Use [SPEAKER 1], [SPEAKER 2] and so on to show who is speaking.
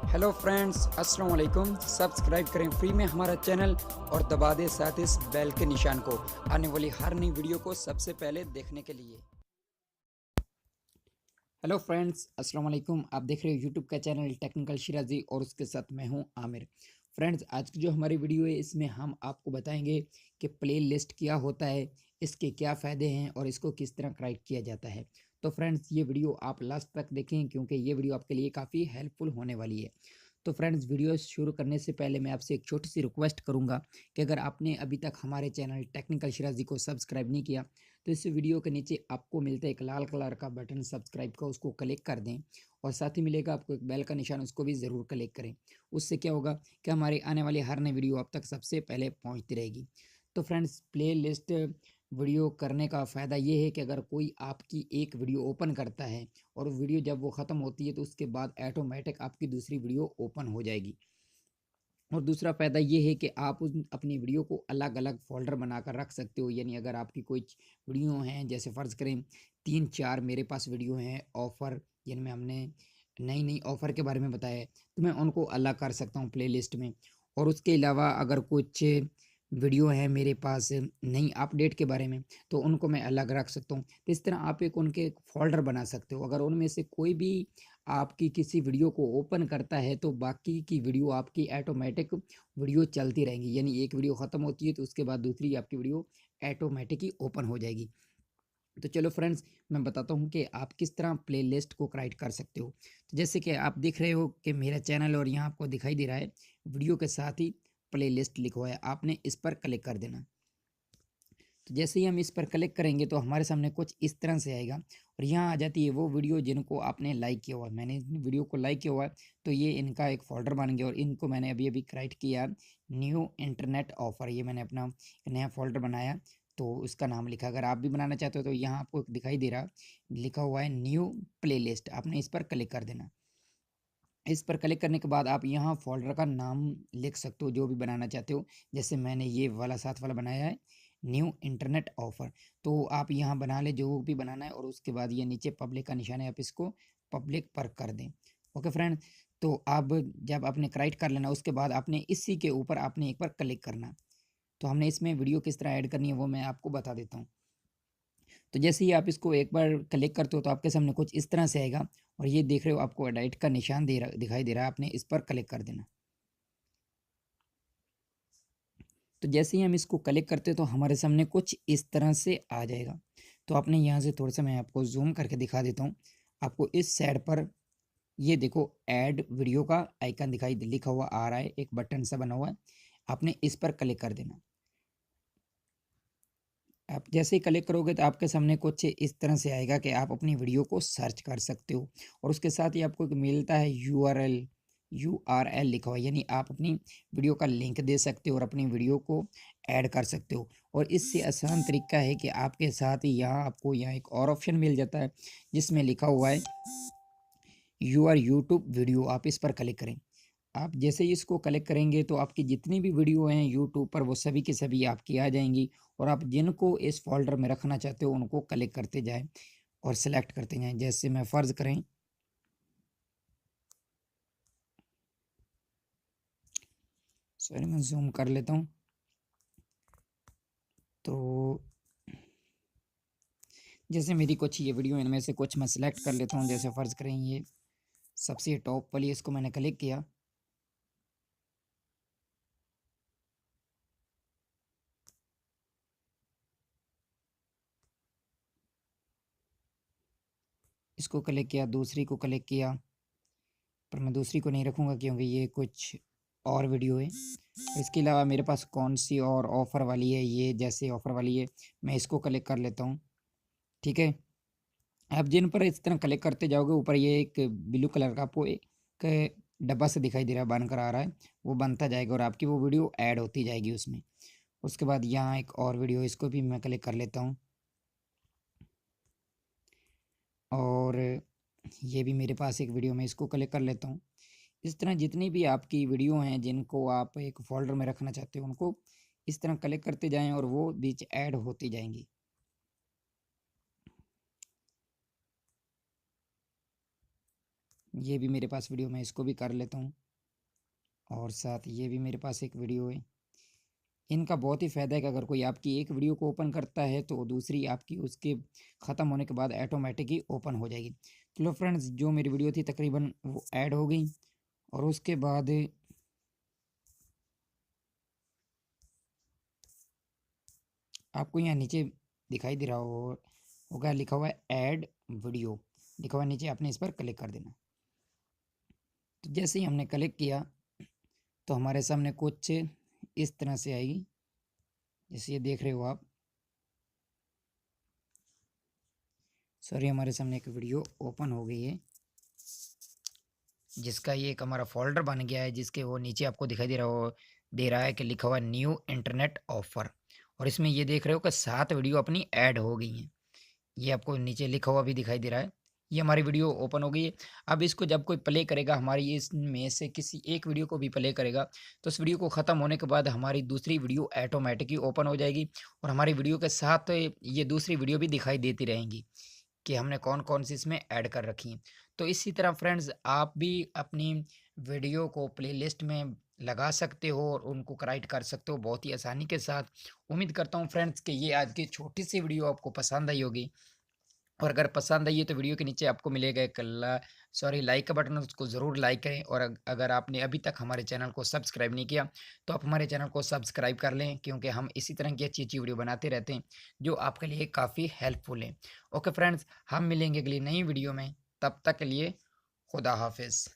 [SPEAKER 1] Hello friends, अस्सलाम वालेकुम। Subscribe करें फ्री में हमारा चैनल और दबा दें साथ इस बेल के निशान को आने वाली हर नई वीडियो को सबसे पहले देखने के लिए। हेलो फ्रेंड्स, अस्सलाम वालेकुम। आप देख रहे हो यूट्यूब का चैनल टेक्निकल शिराजी और उसके साथ मैं हूं आमिर। फ्रेंड्स, आज की जो हमारी वीडियो है इसमें हम आपको बताएंगे कि प्ले लिस्ट क्या होता है, इसके क्या फ़ायदे हैं और इसको किस तरह क्रिएट किया जाता है। तो फ्रेंड्स, ये वीडियो आप लास्ट तक देखें क्योंकि ये वीडियो आपके लिए काफ़ी हेल्पफुल होने वाली है। तो फ्रेंड्स, वीडियो शुरू करने से पहले मैं आपसे एक छोटी सी रिक्वेस्ट करूंगा कि अगर आपने अभी तक हमारे चैनल टेक्निकल शिराजी को सब्सक्राइब नहीं किया तो इस वीडियो के नीचे आपको मिलता है एक लाल कलर का बटन सब्सक्राइब का, उसको क्लिक कर दें और साथ ही मिलेगा आपको एक बेल का निशान, उसको भी ज़रूर क्लिक करें। उससे क्या होगा कि हमारी आने वाली हर नई वीडियो आप तक सबसे पहले पहुंचती रहेगी। तो फ्रेंड्स, प्ले लिस्ट वीडियो करने का फ़ायदा ये है कि अगर कोई आपकी एक वीडियो ओपन करता है और वीडियो जब वो ख़त्म होती है तो उसके बाद ऑटोमेटिक आपकी दूसरी वीडियो ओपन हो जाएगी। और दूसरा फ़ायदा ये है कि आप उन अपनी वीडियो को अलग-अलग फ़ोल्डर बनाकर रख सकते हो। यानी अगर आपकी कोई वीडियो हैं, जैसे फ़र्ज़ करें 3-4 मेरे पास वीडियो हैं ऑफ़र, जिनमें हमने नई-नई ऑफ़र के बारे में बताया है, तो मैं उनको अलग कर सकता हूँ प्लेलिस्ट में। और उसके अलावा अगर कुछ वीडियो हैं मेरे पास नई अपडेट के बारे में, तो उनको मैं अलग रख सकता हूँ। तो इस तरह आप एक उनके एक फ़ोल्डर बना सकते हो। अगर उनमें से कोई भी आपकी किसी वीडियो को ओपन करता है तो बाकी की वीडियो आपकी ऑटोमेटिक वीडियो चलती रहेंगी। यानी एक वीडियो ख़त्म होती है तो उसके बाद दूसरी आपकी वीडियो ऑटोमेटिक ही ओपन हो जाएगी। तो चलो फ्रेंड्स, मैं बताता हूँ कि आप किस तरह प्लेलिस्ट को क्रिएट कर सकते हो। तो जैसे कि आप देख रहे हो कि मेरा चैनल और यहाँ आपको दिखाई दे रहा है वीडियो के साथ ही प्लेलिस्ट लिखा हुआ है, आपने इस पर क्लिक कर देना। तो जैसे ही हम इस पर क्लिक करेंगे तो हमारे सामने कुछ इस तरह से आएगा और यहाँ आ जाती है वो वीडियो जिनको आपने लाइक किया हुआ है। मैंने इन वीडियो को लाइक किया हुआ है तो ये इनका एक फ़ोल्डर बन गया और इनको मैंने अभी-अभी क्रिएट किया न्यू इंटरनेट ऑफ़र। ये मैंने अपना नया फ़ोल्डर बनाया तो उसका नाम लिखा। अगर आप भी बनाना चाहते हो तो यहाँ आपको दिखाई दे रहा लिखा हुआ है न्यू प्लेलिस्ट, आपने इस पर क्लिक कर देना। इस पर क्लिक करने के बाद आप यहाँ फ़ोल्डर का नाम लिख सकते हो जो भी बनाना चाहते हो। जैसे मैंने ये वाला साथ वाला बनाया है न्यू इंटरनेट ऑफ़र, तो आप यहाँ बना लें जो भी बनाना है और उसके बाद ये नीचे पब्लिक का निशान है, आप इसको पब्लिक पर कर दें। ओके फ्रेंड, तो अब जब आपने क्रिएट कर लेना उसके बाद आपने इसी के ऊपर आपने एक बार क्लिक करना। तो हमने इसमें वीडियो किस तरह ऐड करनी है वो मैं आपको बता देता हूँ। तो जैसे ही आप इसको एक बार क्लिक करते हो तो आपके सामने कुछ इस तरह से आएगा और ये देख रहे हो आपको एडिट का निशान दिखाई दे रहा है, आपने इस पर क्लिक कर देना। तो जैसे ही हम इसको क्लिक करते हैं तो हमारे सामने कुछ इस तरह से आ जाएगा। तो आपने यहाँ से थोड़ा सा मैं आपको ज़ूम करके दिखा देता हूँ। आपको इस साइड पर ये देखो ऐड वीडियो का आइकन दिखाई लिखा हुआ आ रहा है, एक बटन सा बना हुआ है, आपने इस पर क्लिक कर देना। आप जैसे ही क्लिक करोगे तो आपके सामने कुछ इस तरह से आएगा कि आप अपनी वीडियो को सर्च कर सकते हो और उसके साथ ही आपको एक मिलता है यूआरएल लिखा हुआ है, यानी आप अपनी वीडियो का लिंक दे सकते हो और अपनी वीडियो को ऐड कर सकते हो। और इससे आसान तरीका है कि आपके साथ ही यहाँ आपको यहाँ एक और ऑप्शन मिल जाता है जिसमें लिखा हुआ है यूआर यूट्यूब वीडियो, आप इस पर क्लिक करें। आप जैसे ही इसको कलेक्ट करेंगे तो आपकी जितनी भी वीडियो हैं यूट्यूब पर वो सभी की सभी आपकी आ जाएंगी और आप जिनको इस फ़ोल्डर में रखना चाहते हो उनको कलेक्ट करते जाएँ और सेलेक्ट करते जाएँ। जैसे मैं फ़र्ज़ करें सॉरी मैं ज़ूम कर लेता हूँ। तो जैसे मेरी कुछ ये वीडियो इनमें से कुछ मैं सेलेक्ट कर लेता हूँ। जैसे फ़र्ज़ करें ये सबसे टॉप वाली, इसको मैंने क्लिक किया। इसको क्लिक किया, दूसरी को क्लिक किया, पर मैं दूसरी को नहीं रखूँगा क्योंकि ये कुछ और वीडियो है। इसके अलावा मेरे पास कौन-सी और ऑफ़र वाली है, ये जैसे ऑफ़र वाली है, मैं इसको क्लिक कर लेता हूँ, ठीक है? आप जिन पर इस तरह क्लिक करते जाओगे ऊपर ये एक ब्लू कलर का आपको एक डब्बा सा दिखाई दे रहा है, बनकर आ रहा है, वो बनता जाएगा और आपकी वो वीडियो ऐड होती जाएगी उसमें। उसके बाद यहाँ एक और वीडियो है, इसको भी मैं क्लिक कर लेता हूँ और ये भी मेरे पास एक वीडियो, मैं इसको क्लिक कर लेता हूँ। इस तरह जितनी भी आपकी वीडियो हैं जिनको आप एक फ़ोल्डर में रखना चाहते हो उनको इस तरह क्लिक करते जाएँ और वो बीच ऐड होती जाएँगी। ये भी मेरे पास वीडियो, मैं इसको भी कर लेता हूँ। और साथ ये भी मेरे पास एक वीडियो है। इनका बहुत ही फ़ायदा है कि अगर कोई आपकी एक वीडियो को ओपन करता है तो दूसरी आपकी उसके ख़त्म होने के बाद ऑटोमेटिक ही ओपन हो जाएगी। चलो फ्रेंड्स, जो मेरी वीडियो थी तकरीबन वो ऐड हो गई। और उसके बाद आपको यहाँ नीचे दिखाई दे रहा होगा, लिखा हुआ है ऐड वीडियो, लिखा हुआ है नीचे, आपने इस पर क्लिक कर देना। तो जैसे ही हमने क्लिक किया तो हमारे सामने कुछ इस तरह से आएगी, जैसे ये देख रहे हो आप। सॉरी, हमारे सामने एक वीडियो ओपन हो गई है, जिसका ये एक हमारा फोल्डर बन गया है, जिसके वो नीचे आपको दिखाई दे रहा है कि लिखा हुआ न्यू इंटरनेट ऑफर। और इसमें ये देख रहे हो कि 7 वीडियो अपनी ऐड हो गई हैं। ये आपको नीचे लिखा हुआ भी दिखाई दे रहा है। ये हमारी वीडियो ओपन हो गई है। अब इसको जब कोई प्ले करेगा, हमारी इसमें से किसी एक वीडियो को भी प्ले करेगा, तो उस वीडियो को ख़त्म होने के बाद हमारी दूसरी वीडियो ऑटोमेटिक ही ओपन हो जाएगी। और हमारी वीडियो के साथ ये दूसरी वीडियो भी दिखाई देती रहेंगी कि हमने कौन कौन सी इसमें ऐड कर रखी हैं। तो इसी तरह फ्रेंड्स, आप भी अपनी वीडियो को प्लेलिस्ट में लगा सकते हो और उनको राइट कर सकते हो बहुत ही आसानी के साथ। उम्मीद करता हूँ फ्रेंड्स कि ये आज की छोटी सी वीडियो आपको पसंद आई होगी। और अगर पसंद आई है तो वीडियो के नीचे आपको मिलेगा एक लाइक का बटन, उसको ज़रूर लाइक करें। और अगर आपने अभी तक हमारे चैनल को सब्सक्राइब नहीं किया तो आप हमारे चैनल को सब्सक्राइब कर लें, क्योंकि हम इसी तरह की अच्छी अच्छी वीडियो बनाते रहते हैं जो आपके लिए काफ़ी हेल्पफुल है। ओके फ्रेंड्स, हम मिलेंगे अगली नई वीडियो में, तब तक के लिए खुदा हाफिज़।